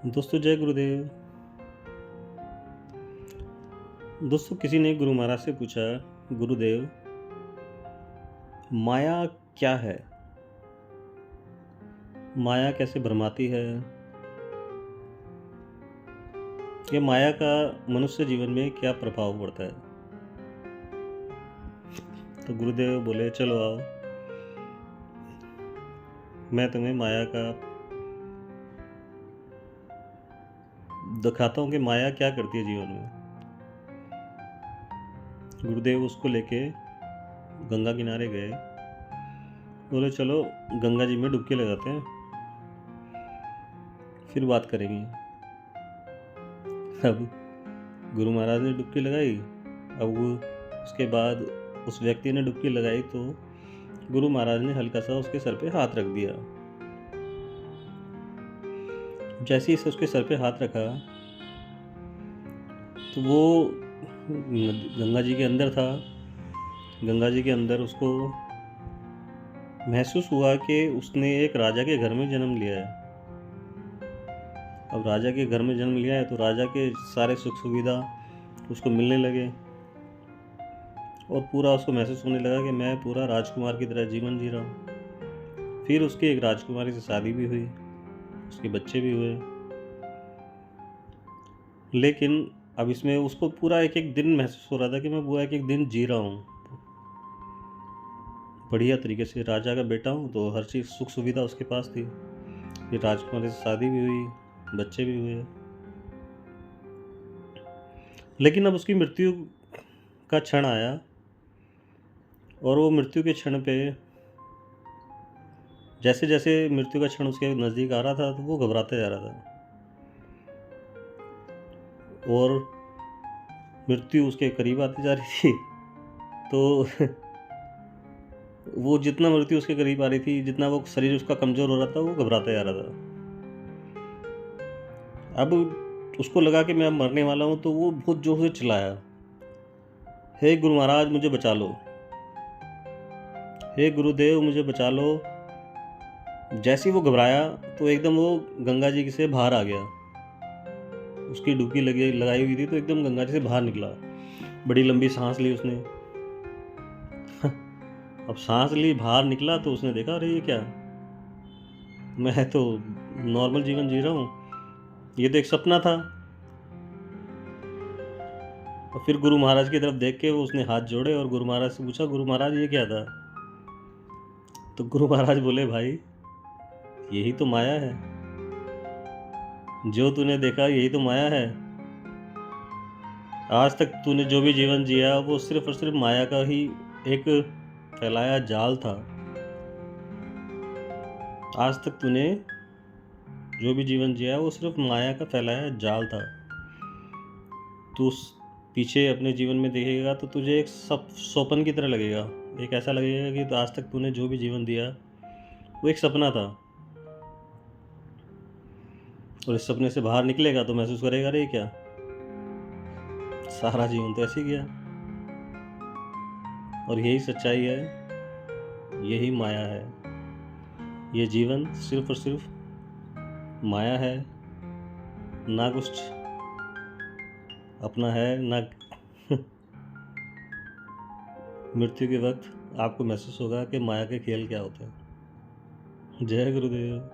दोस्तों जय गुरुदेव। दोस्तों किसी ने गुरु महाराज से पूछा, गुरुदेव माया क्या है? माया कैसे भ्रमाती है? ये माया का मनुष्य जीवन में क्या प्रभाव पड़ता है? तो गुरुदेव बोले, चलो आओ, मैं तुम्हें माया का दिखाता हूँ कि माया क्या करती है जीवन में। गुरुदेव उसको लेके गंगा किनारे गए। बोले चलो गंगा जी में डुबकी लगाते हैं, फिर बात करेंगे। अब गुरु महाराज ने डुबकी लगाई। अब वो उसके बाद उस व्यक्ति ने डुबकी लगाई तो गुरु महाराज ने हल्का सा उसके सर पे हाथ रख दिया। जैसे ही उसके सर पे हाथ रखा तो वो गंगा जी के अंदर था। गंगा जी के अंदर उसको महसूस हुआ कि उसने एक राजा के घर में जन्म लिया है। अब राजा के घर में जन्म लिया है तो राजा के सारे सुख सुविधा उसको मिलने लगे और पूरा उसको महसूस होने लगा कि मैं पूरा राजकुमार की तरह जीवन जी रहा हूँ। फिर उसकी एक राजकुमारी से शादी भी हुई, उसके बच्चे भी हुए। लेकिन अब इसमें उसको पूरा एक एक दिन महसूस हो रहा था कि मैं पूरा एक एक दिन जी रहा हूँ बढ़िया तरीके से। राजा का बेटा हूँ तो हर चीज़ सुख सुविधा उसके पास थी। फिर राजकुमारी से शादी भी हुई, बच्चे भी हुए। लेकिन अब उसकी मृत्यु का क्षण आया और वो मृत्यु के क्षण पे जैसे जैसे मृत्यु का क्षण उसके नज़दीक आ रहा था तो वो घबराते जा रहा था और मृत्यु उसके करीब आती जा रही थी। तो वो जितना मृत्यु उसके करीब आ रही थी, जितना वो शरीर उसका कमज़ोर हो रहा था, वो घबराता जा रहा था। अब उसको लगा कि मैं अब मरने वाला हूँ तो वो बहुत ज़ोर से चिल्लाया, हे गुरु महाराज मुझे बचा लो, हे गुरुदेव मुझे बचा लो। जैसे ही वो घबराया तो एकदम वो गंगा जी से बाहर आ गया। उसकी डुबकी लगाई हुई थी तो एकदम गंगा जी से बाहर निकला। बड़ी लंबी सांस ली उसने। अब सांस ली, बाहर निकला तो उसने देखा, अरे ये क्या, मैं तो नॉर्मल जीवन जी रहा हूँ, ये तो एक सपना था। और फिर गुरु महाराज की तरफ देख के वो उसने हाथ जोड़े और गुरु महाराज से पूछा, गुरु महाराज ये क्या था? तो गुरु महाराज बोले, भाई यही तो माया है, जो तूने देखा यही तो माया है। आज तक तूने जो भी जीवन जिया वो सिर्फ और सिर्फ माया का ही एक फैलाया जाल था। आज तक तूने जो भी जीवन जिया वो सिर्फ माया का फैलाया जाल था। तू पीछे अपने जीवन में देखेगा तो तुझे एक स्वप्न की तरह लगेगा। एक ऐसा लगेगा कि तो आज तक तूने जो भी जीवन दिया वो एक सपना था और इस सपने से बाहर निकलेगा तो महसूस करेगा, अरे क्या, सारा जीवन तो ऐसे ही गया। और यही सच्चाई है, यही माया है। ये जीवन सिर्फ और सिर्फ माया है, ना कुछ अपना है ना। मृत्यु के वक्त आपको महसूस होगा कि माया के खेल क्या होते हैं। जय गुरुदेव।